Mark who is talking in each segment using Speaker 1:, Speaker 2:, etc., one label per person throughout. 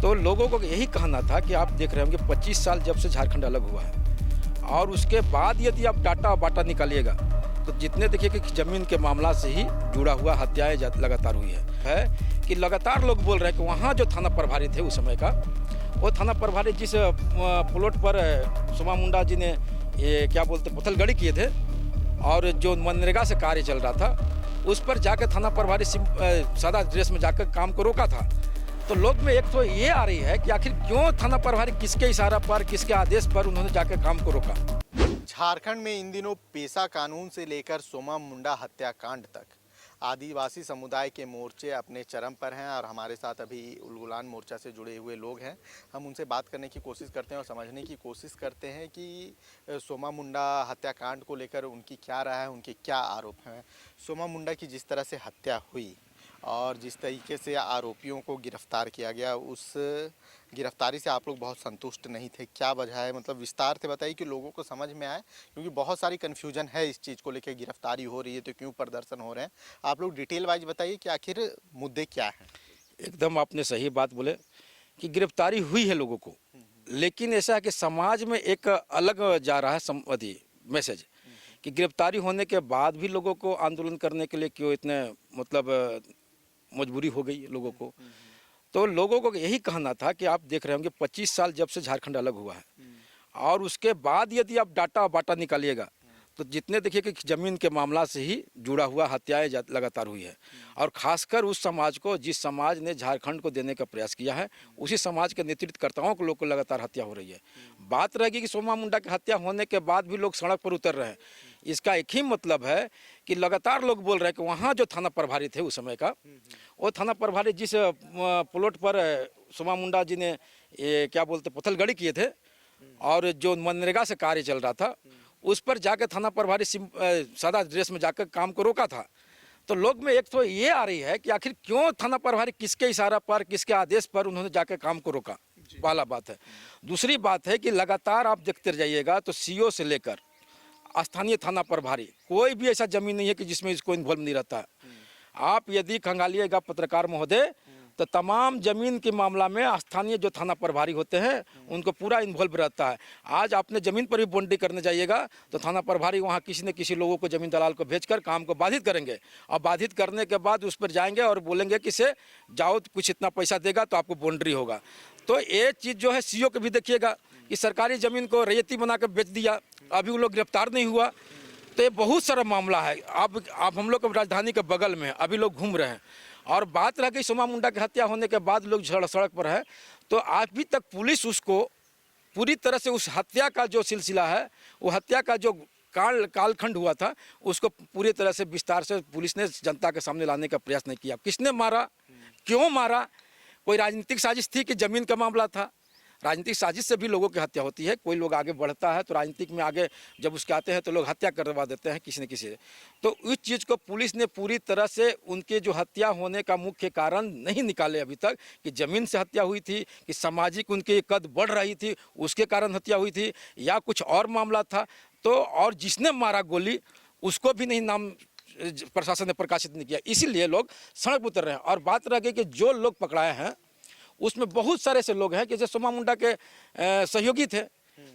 Speaker 1: तो लोगों को यही कहना था कि आप देख रहे होंगे 25 साल जब से झारखंड अलग हुआ है और उसके बाद यदि आप डाटा बाटा निकालिएगा तो जितने देखिए कि ज़मीन के मामला से ही जुड़ा हुआ हत्याएं लगातार हुई है कि लगातार लोग बोल रहे हैं कि वहाँ जो थाना प्रभारी थे उस समय का, वो थाना प्रभारी जिस प्लॉट पर सोमा मुंडा जी ने ये क्या बोलते पत्थलगड़ी किए थे और जो मनरेगा से कार्य चल रहा था उस पर जाकर थाना प्रभारी सादा ड्रेस में जाकर काम को रोका था। तो लोग में एक तो ये आ रही है कि आखिर क्यों थाना प्रभारी किसके इशारा पर किसके आदेश पर उन्होंने जाकर काम को रोका।
Speaker 2: झारखंड में इन दिनों पेशा कानून से लेकर सोमा मुंडा हत्याकांड तक आदिवासी समुदाय के मोर्चे अपने चरम पर हैं और हमारे साथ अभी उलगुलान मोर्चा से जुड़े हुए लोग हैं। हम उनसे बात करने की कोशिश करते हैं और समझने की कोशिश करते हैं कि सोमा मुंडा हत्याकांड को लेकर उनकी क्या राय है, उनके क्या आरोप हैं। सोमा मुंडा की जिस तरह से हत्या हुई और जिस तरीके से आरोपियों को गिरफ्तार किया गया, उस गिरफ्तारी से आप लोग बहुत संतुष्ट नहीं थे। क्या वजह है, मतलब विस्तार से बताइए कि लोगों को समझ में आए, क्योंकि बहुत सारी कन्फ्यूजन है इस चीज़ को लेकर। गिरफ्तारी हो रही है तो क्यों प्रदर्शन हो रहे हैं, आप लोग डिटेल वाइज बताइए कि आखिर मुद्दे क्या हैं।
Speaker 1: एकदम आपने सही बात बोले कि गिरफ्तारी हुई है लोगों को, लेकिन ऐसा है कि समाज में एक अलग जा रहा है मैसेज कि गिरफ्तारी होने के बाद भी लोगों को आंदोलन करने के लिए क्यों इतने मतलब मजबूरी हो गई लोगों को। तो लोगों को यही कहना था कि आप देख रहे होंगे 25 साल जब से झारखंड अलग हुआ है और उसके बाद यदि आप डाटा बाटा निकालिएगा तो जितने देखिए कि ज़मीन के मामला से ही जुड़ा हुआ हत्याएं लगातार हुई है और ख़ासकर उस समाज को जिस समाज ने झारखंड को देने का प्रयास किया है, उसी समाज के नेतृत्वकर्ताओं को लोग को लगातार हत्या हो रही है। बात रहेगी कि सोमा मुंडा की हत्या होने के बाद भी लोग सड़क पर उतर रहे हैं, इसका एक ही मतलब है कि लगातार लोग बोल रहे हैं कि वहाँ जो थाना प्रभारी थे उस समय का, वो थाना प्रभारी जिस प्लॉट पर सोमा मुंडा जी ने ये क्या बोलते पत्थलगड़ी किए थे और जो मनरेगा से कार्य चल रहा था उस पर जाकर थाना प्रभारी सादा ड्रेस में जाकर काम को रोका था। तो लोग में एक तो ये आ रही है कि आखिर क्यों थाना प्रभारी किसके इशारा पर किसके आदेश पर उन्होंने जाकर काम को रोका, पहला बात है। दूसरी बात है कि लगातार आप देखते जाइएगा तो सीओ से लेकर स्थानीय थाना प्रभारी कोई भी ऐसा जमीन नहीं है कि जिसमें इसको इन्वॉल्व नहीं रहता है। आप यदि खंगालिएगा पत्रकार महोदय तो तमाम ज़मीन के मामला में स्थानीय जो थाना प्रभारी होते हैं उनको पूरा इन्वॉल्व रहता है। आज आपने ज़मीन पर भी बॉन्ड्री करने जाइएगा तो थाना प्रभारी वहाँ किसी न किसी लोगों को ज़मीन दलाल को भेजकर काम को बाधित करेंगे और बाधित करने के बाद उस पर जाएंगे और बोलेंगे कि से जाओ कुछ इतना पैसा देगा तो आपको बॉन्ड्री होगा। तो ये चीज़ जो है सीओ को भी देखिएगा कि सरकारी ज़मीन को रैयती बना कर बेच दिया, अभी वो लोग गिरफ्तार नहीं हुआ। तो ये बहुत सारा मामला है। अब हम लोग को राजधानी के बगल में अभी लोग घूम रहे हैं और बात रह गई सोमा मुंडा की हत्या होने के बाद लोग सड़क पर है। तो अभी तक पुलिस उसको पूरी तरह से उस हत्या का जो सिलसिला है, वो हत्या का जो कालखंड हुआ था उसको पूरी तरह से विस्तार से पुलिस ने जनता के सामने लाने का प्रयास नहीं किया। किसने मारा, क्यों मारा, कोई राजनीतिक साजिश थी कि ज़मीन का मामला था। राजनीतिक साजिश से भी लोगों की हत्या होती है। कोई लोग आगे बढ़ता है तो राजनीतिक में आगे जब उसके आते हैं तो लोग हत्या करवा देते हैं किसी न किसी से। तो उस चीज़ को पुलिस ने पूरी तरह से उनके जो हत्या होने का मुख्य कारण नहीं निकाले अभी तक कि ज़मीन से हत्या हुई थी, कि सामाजिक उनकी कद बढ़ रही थी उसके कारण हत्या हुई थी, या कुछ और मामला था। तो और जिसने मारा गोली उसको भी नहीं नाम प्रशासन ने प्रकाशित नहीं किया, इसीलिए लोग सड़क पर उतर रहे हैं। और बात रह गई कि जो लोग पकड़ाए हैं उसमें बहुत सारे ऐसे लोग हैं कि जैसे सोमा मुंडा के सहयोगी थे,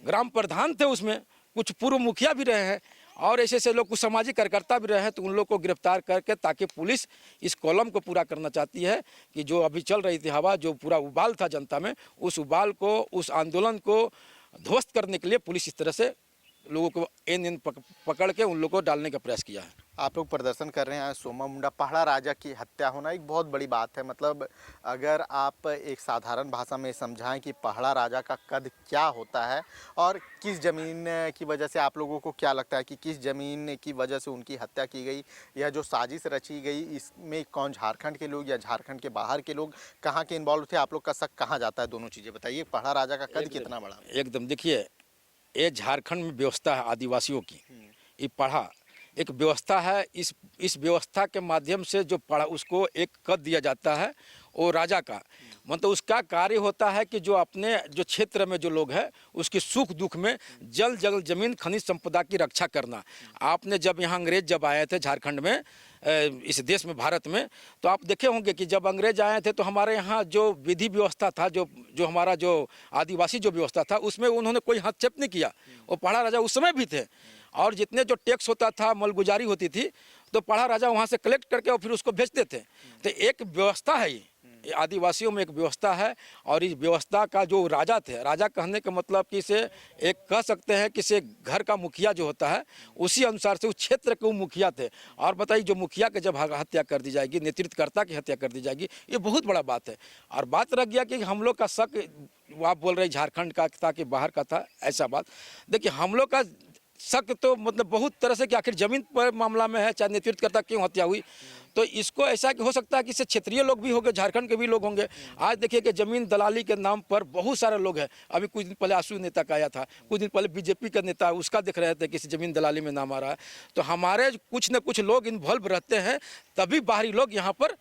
Speaker 1: ग्राम प्रधान थे, उसमें कुछ पूर्व मुखिया भी रहे हैं और ऐसे ऐसे लोग कुछ सामाजिक कार्यकर्ता भी रहे हैं। तो उन लोग को गिरफ्तार करके ताकि पुलिस इस कॉलम को पूरा करना चाहती है कि जो अभी चल रही थी हवा, जो पूरा उबाल था जनता में, उस उबाल को, उस आंदोलन को ध्वस्त करने के लिए पुलिस इस तरह से लोगों को इन पकड़ के उन लोगों को डालने का प्रयास किया है।
Speaker 2: आप लोग प्रदर्शन कर रहे हैं, सोमा मुंडा पहाड़ा राजा की हत्या होना एक बहुत बड़ी बात है। मतलब अगर आप एक साधारण भाषा में समझाएं कि पहाड़ा राजा का कद क्या होता है और किस ज़मीन की वजह से, आप लोगों को क्या लगता है कि किस ज़मीन की वजह से उनकी हत्या की गई, या जो साजिश रची गई इसमें कौन, झारखंड के लोग या झारखंड के बाहर के लोग कहाँ के इन्वॉल्व थे, आप लोग का शक कहाँ जाता है, दोनों चीज़ें बताइए। पहाड़ा राजा का कद कितना बड़ा?
Speaker 1: एकदम देखिए, ये झारखंड में व्यवस्था है आदिवासियों की, ये पढ़ा एक व्यवस्था है। इस व्यवस्था के माध्यम से जो पढ़ा उसको एक कद दिया जाता है वो राजा का, मतलब उसका कार्य होता है कि जो अपने जो क्षेत्र में जो लोग हैं उसके सुख दुख में जल जमीन खनिज संपदा की रक्षा करना। आपने जब यहाँ अंग्रेज जब आए थे झारखंड में इस देश में, भारत में। तो आप देखे होंगे कि जब अंग्रेज आए थे तो हमारे यहाँ जो विधि व्यवस्था था, जो हमारा जो आदिवासी जो व्यवस्था था, उसमें उन्होंने कोई हस्तक्षेप नहीं किया। वो पढ़ा राजा उस समय भी थे, और जितने जो टैक्स होता था, मलगुजारी होती थी, तो पढ़ा राजा वहाँ से कलेक्ट करके और फिर उसको भेजते थे। तो एक व्यवस्था है ये आदिवासियों में एक व्यवस्था है। और इस व्यवस्था का जो राजा थे, राजा कहने का मतलब कि इसे एक कह सकते हैं कि इसे घर का मुखिया जो होता है, उसी अनुसार से उस क्षेत्र के वो मुखिया थे। और बताइए, जो मुखिया के जब हत्या कर दी जाएगी, नेतृत्वकर्ता की हत्या कर दी जाएगी, ये बहुत बड़ा बात है। और बात रह गया कि हम लोग का शक, आप बोल रहे झारखंड का था कि बाहर का था, ऐसा बात देखिए, हम लोग का शक तो मतलब बहुत तरह से कि आखिर जमीन पर मामला में है, चाहे नेतृत्वकर्ता क्यों हत्या हुई। तो इसको ऐसा कि हो सकता है कि इससे क्षेत्रीय लोग भी होंगे, झारखंड के भी लोग होंगे। आज देखिए कि जमीन दलाली के नाम पर बहुत सारे लोग हैं। अभी कुछ दिन पहले आशू नेता का आया था, कुछ दिन पहले बीजेपी का नेता, उसका देख रहे थे कि जमीन दलाली में नाम आ रहा है। तो हमारे कुछ न कुछ लोग इन्वॉल्व रहते हैं, तभी बाहरी लोग यहाँ पर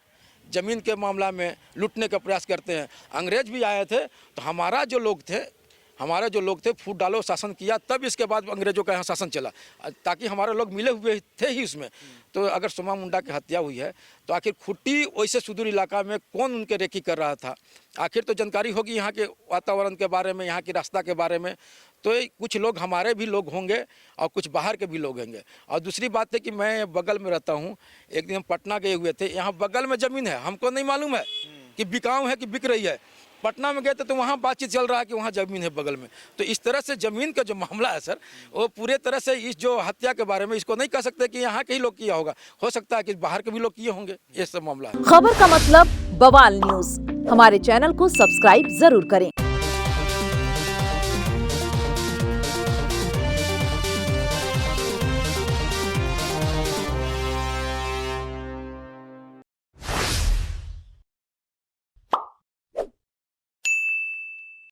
Speaker 1: जमीन के मामला में लूटने का प्रयास करते हैं। अंग्रेज भी आए थे तो हमारे जो लोग थे फूट डालो शासन किया, तब इसके बाद अंग्रेजों का यहाँ शासन चला, ताकि हमारे लोग मिले हुए थे ही उसमें। तो अगर सोमा मुंडा की हत्या हुई है तो आखिर खुट्टी वैसे सुदूर इलाका में कौन उनके रेकी कर रहा था, आखिर तो जानकारी होगी यहाँ के वातावरण के बारे में, यहाँ की रास्ता के बारे में। तो कुछ लोग हमारे भी लोग होंगे और कुछ बाहर के भी लोग होंगे। और दूसरी बात है कि मैं बगल में रहता हूँ, एक दिन हम पटना गए हुए थे, यहाँ बगल में ज़मीन है, हमको नहीं मालूम है कि बिकाऊ है कि बिक रही है। पटना में गए थे तो वहाँ बातचीत चल रहा है कि वहाँ ज़मीन है बगल में। तो इस तरह से ज़मीन का जो मामला है सर, वो पूरे तरह से इस जो हत्या के बारे में इसको नहीं कह सकते कि यहाँ के ही लोग किया होगा, हो सकता है कि बाहर के भी लोग किए होंगे। ये सब मामला है।
Speaker 3: खबर का मतलब बवाल न्यूज, हमारे चैनल को सब्सक्राइब जरूर करें।